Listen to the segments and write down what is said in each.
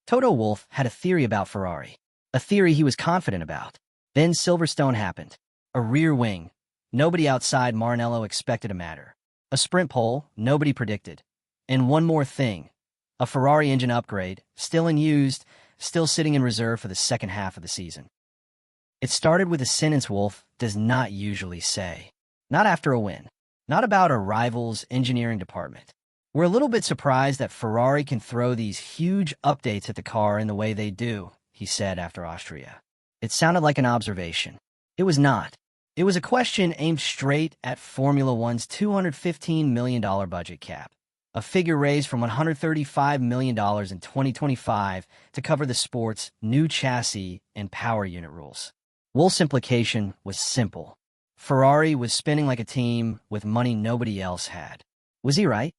Toto Wolff had a theory about Ferrari, a theory he was confident about. Then Silverstone happened. A rear wing. Nobody outside Maranello expected a matter. A sprint pole nobody predicted. And one more thing. A Ferrari engine upgrade, still unused, still sitting in reserve for the second half of the season. It started with a sentence Wolff does not usually say. Not after a win. Not about a rival's engineering department. We're a little bit surprised that Ferrari can throw these huge updates at the car in the way they do, he said after Austria. It sounded like an observation. It was not. It was a question aimed straight at Formula One's $215 million budget cap, a figure raised from $135 million in 2025 to cover the sport's new chassis and power unit rules. Wolff's implication was simple. Ferrari was spending like a team with money nobody else had. Was he right?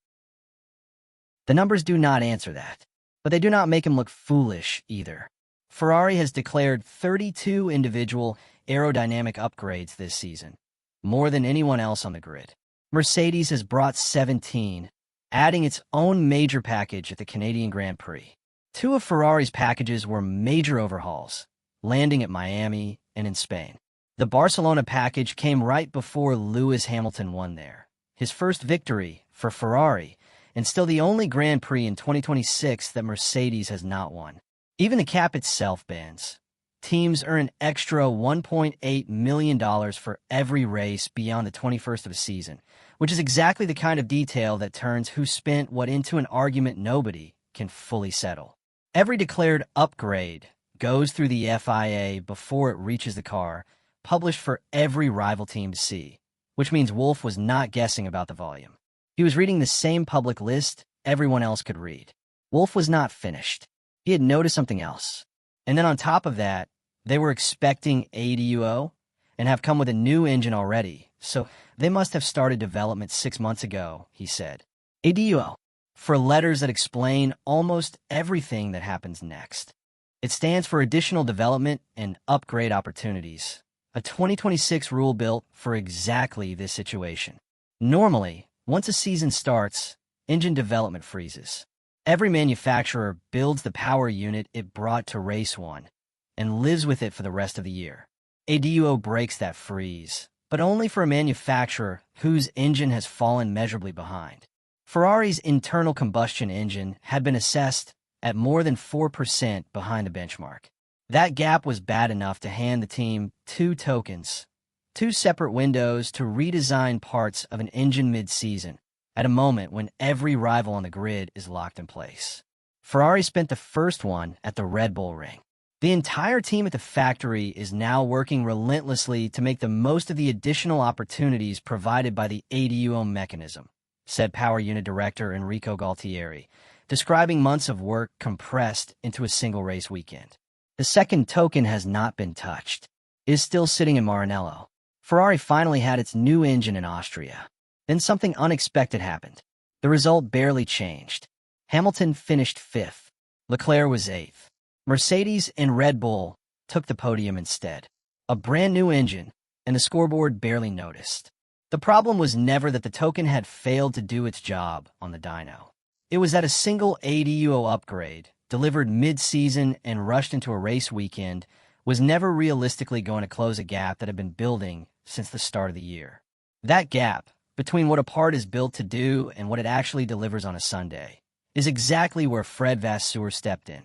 The numbers do not answer that, but they do not make him look foolish either. Ferrari has declared 32 individual aerodynamic upgrades this season, more than anyone else on the grid. Mercedes has brought 17, adding its own major package at the Canadian Grand Prix. Two of Ferrari's packages were major overhauls, landing at Miami and in Spain. The Barcelona package came right before Lewis Hamilton won there, his first victory for Ferrari, and still the only Grand Prix in 2026 that Mercedes has not won. Even the cap itself bans. Teams earn an extra $1.8 million for every race beyond the 21st of a season, which is exactly the kind of detail that turns who spent what into an argument nobody can fully settle. Every declared upgrade goes through the FIA before it reaches the car, published for every rival team to see, which means Wolff was not guessing about the volume. He was reading the same public list everyone else could read. Wolff was not finished. He had noticed something else. And then on top of that, they were expecting ADUO and have come with a new engine already, so they must have started development 6 months ago, he said. ADUO, for letters that explain almost everything that happens next. It stands for Additional Development and Upgrade Opportunities, a 2026 rule built for exactly this situation. Normally, once a season starts, engine development freezes. Every manufacturer builds the power unit it brought to race one and lives with it for the rest of the year. ADUO breaks that freeze, but only for a manufacturer whose engine has fallen measurably behind. Ferrari's internal combustion engine had been assessed at more than 4% behind the benchmark. That gap was bad enough to hand the team 2 tokens, 2 separate windows to redesign parts of an engine mid-season, at a moment when every rival on the grid is locked in place. Ferrari spent the first one at the Red Bull Ring. The entire team at the factory is now working relentlessly to make the most of the additional opportunities provided by the ADUO mechanism, said Power Unit Director Enrico Galtieri, describing months of work compressed into a single race weekend. The second token has not been touched. It is still sitting in Maranello. Ferrari finally had its new engine in Austria. Then something unexpected happened. The result barely changed. Hamilton finished 5th. Leclerc was 8th. Mercedes and Red Bull took the podium instead. A brand new engine, and the scoreboard barely noticed. The problem was never that the token had failed to do its job on the dyno. It was that a single ADUO upgrade, delivered mid-season and rushed into a race weekend, was never realistically going to close a gap that had been building since the start of the year. That gap, between what a part is built to do and what it actually delivers on a Sunday, is exactly where Fred Vasseur stepped in.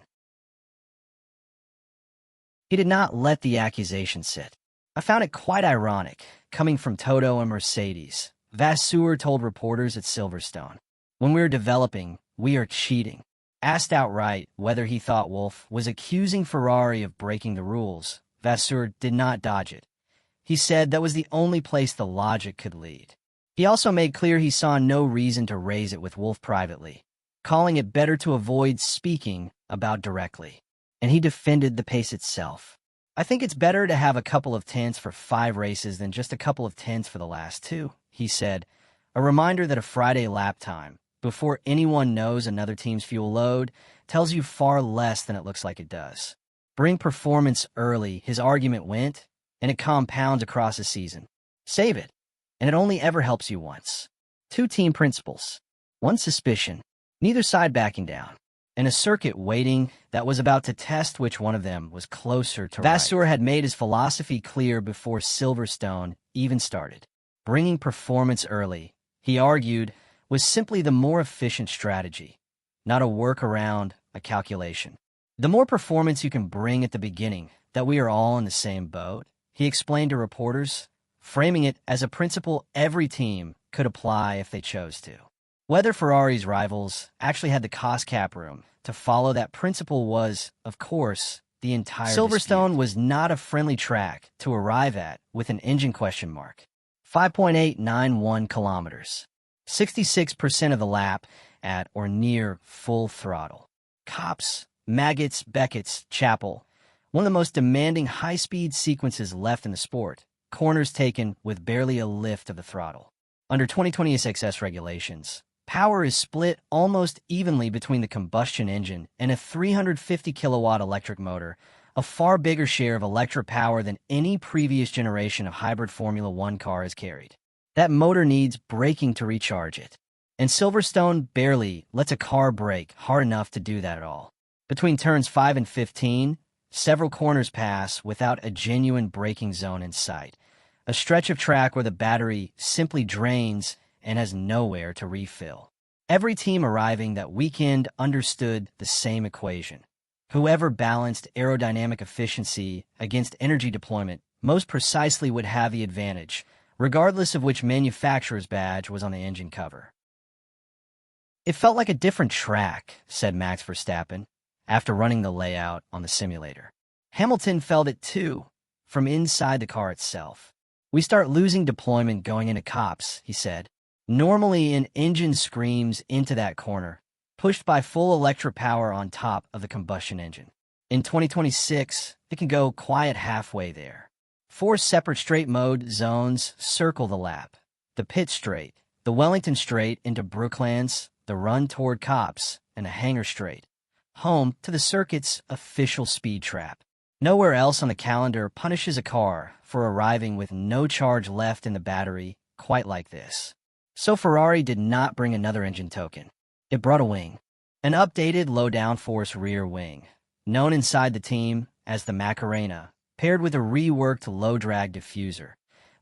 He did not let the accusation sit. I found it quite ironic, coming from Toto and Mercedes. Vasseur told reporters at Silverstone, "When we're developing, we are cheating." Asked outright whether he thought Wolff was accusing Ferrari of breaking the rules, Vasseur did not dodge it. He said that was the only place the logic could lead. He also made clear he saw no reason to raise it with Wolff privately, calling it better to avoid speaking about directly. And he defended the pace itself. "I think it's better to have a couple of tenths for 5 races than just a couple of tenths for the last 2, he said, a reminder that a Friday lap time, before anyone knows another team's fuel load, tells you far less than it looks like it does. Bring performance early, his argument went, and it compounds across a season. Save it, and it only ever helps you once. 2 team principles. 1 suspicion. Neither side backing down. in a circuit waiting that was about to test which one of them was closer to Vasseur had made his philosophy clear before Silverstone even started. Bringing performance early, he argued, was simply the more efficient strategy, not a workaround, a calculation. The more performance you can bring at the beginning, that we are all in the same boat, he explained to reporters, framing it as a principle every team could apply if they chose to. Whether Ferrari's rivals actually had the cost cap room to follow that principle was, of course, the entire Silverstone was not a friendly track to arrive at with an engine question mark. 5.891 kilometers. 66% of the lap at or near full throttle. Copse, Maggots, Beckett's, Chapel. One of the most demanding high-speed sequences left in the sport. Corners taken with barely a lift of the throttle. Under 2020 SXS regulations, power is split almost evenly between the combustion engine and a 350 kilowatt electric motor, a far bigger share of electric power than any previous generation of hybrid Formula One car has carried. That motor needs braking to recharge it. And Silverstone barely lets a car brake hard enough to do that at all. Between turns 5 and 15, several corners pass without a genuine braking zone in sight. A stretch of track where the battery simply drains and has nowhere to refill. Every team arriving that weekend understood the same equation. Whoever balanced aerodynamic efficiency against energy deployment most precisely would have the advantage, regardless of which manufacturer's badge was on the engine cover. It felt like a different track, said Max Verstappen, after running the layout on the simulator. Hamilton felt it too, from inside the car itself. We start losing deployment going into Copse, he said. Normally an engine screams into that corner, pushed by full electric power on top of the combustion engine. In 2026, it can go quiet halfway there. 4 separate straight mode zones circle the lap. The pit straight, the Wellington straight into Brooklands, the run toward Copse, and the hangar straight, home to the circuit's official speed trap. Nowhere else on the calendar punishes a car for arriving with no charge left in the battery quite like this. So Ferrari did not bring another engine token. It brought a wing, an updated low-downforce rear wing, known inside the team as the Macarena, paired with a reworked low-drag diffuser,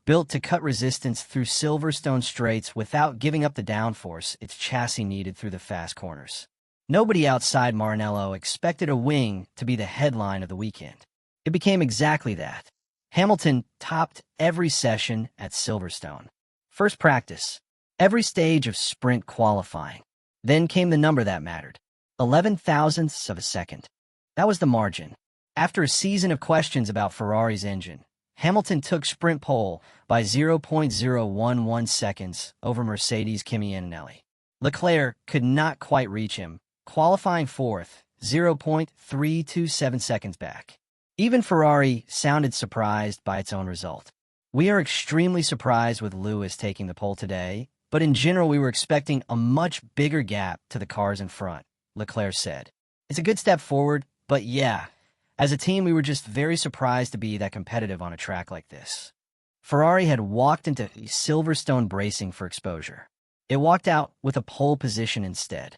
built to cut resistance through Silverstone straights without giving up the downforce its chassis needed through the fast corners. Nobody outside Maranello expected a wing to be the headline of the weekend. It became exactly that. Hamilton topped every session at Silverstone. First practice, every stage of sprint qualifying. Then came the number that mattered, 11 thousandths of a second. That was the margin. After a season of questions about Ferrari's engine, Hamilton took sprint pole by 0.011 seconds over Mercedes' Kimi Antonelli. Leclerc could not quite reach him, qualifying fourth, 0.327 seconds back. Even Ferrari sounded surprised by its own result. We are extremely surprised with Lewis taking the pole today, but in general we were expecting a much bigger gap to the cars in front, Leclerc said. It's a good step forward, but yeah, as a team we were just very surprised to be that competitive on a track like this. Ferrari had walked into Silverstone bracing for exposure. It walked out with a pole position instead.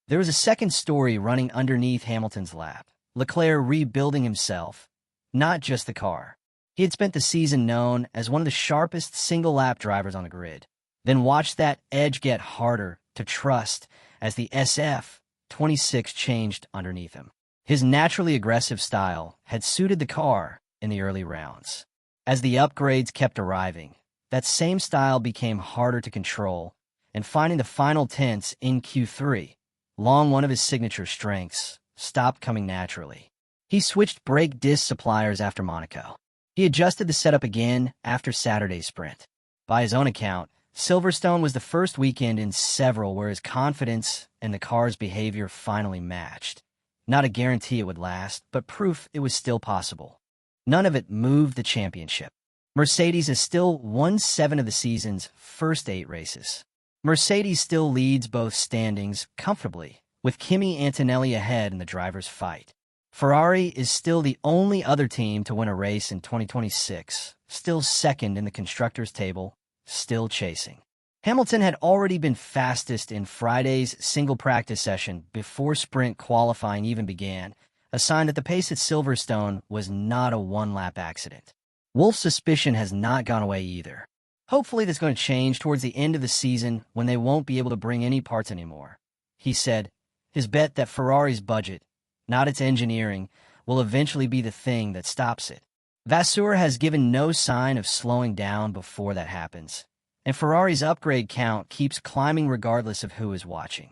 There was a second story running underneath Hamilton's lap. Leclerc rebuilding himself, not just the car. He had spent the season known as one of the sharpest single-lap drivers on the grid, then watched that edge get harder to trust as the SF26 changed underneath him. His naturally aggressive style had suited the car in the early rounds. As the upgrades kept arriving, that same style became harder to control, and finding the final tenths in Q3, long one of his signature strengths, stopped coming naturally. He switched brake disc suppliers after Monaco. He adjusted the setup again after Saturday's sprint. By his own account, Silverstone was the first weekend in several where his confidence and the car's behavior finally matched. Not a guarantee it would last, but proof it was still possible. None of it moved the championship. Mercedes has still won 7 of the season's first 8 races. Mercedes still leads both standings comfortably, with Kimi Antonelli ahead in the driver's fight. Ferrari is still the only other team to win a race in 2026, still second in the constructors' table, still chasing. Hamilton had already been fastest in Friday's single practice session before sprint qualifying even began, a sign that the pace at Silverstone was not a one-lap accident. Wolff's suspicion has not gone away either. Hopefully that's going to change towards the end of the season when they won't be able to bring any parts anymore. He said his bet that Ferrari's budget, not its engineering, will eventually be the thing that stops it. Vasseur has given no sign of slowing down before that happens, and Ferrari's upgrade count keeps climbing regardless of who is watching.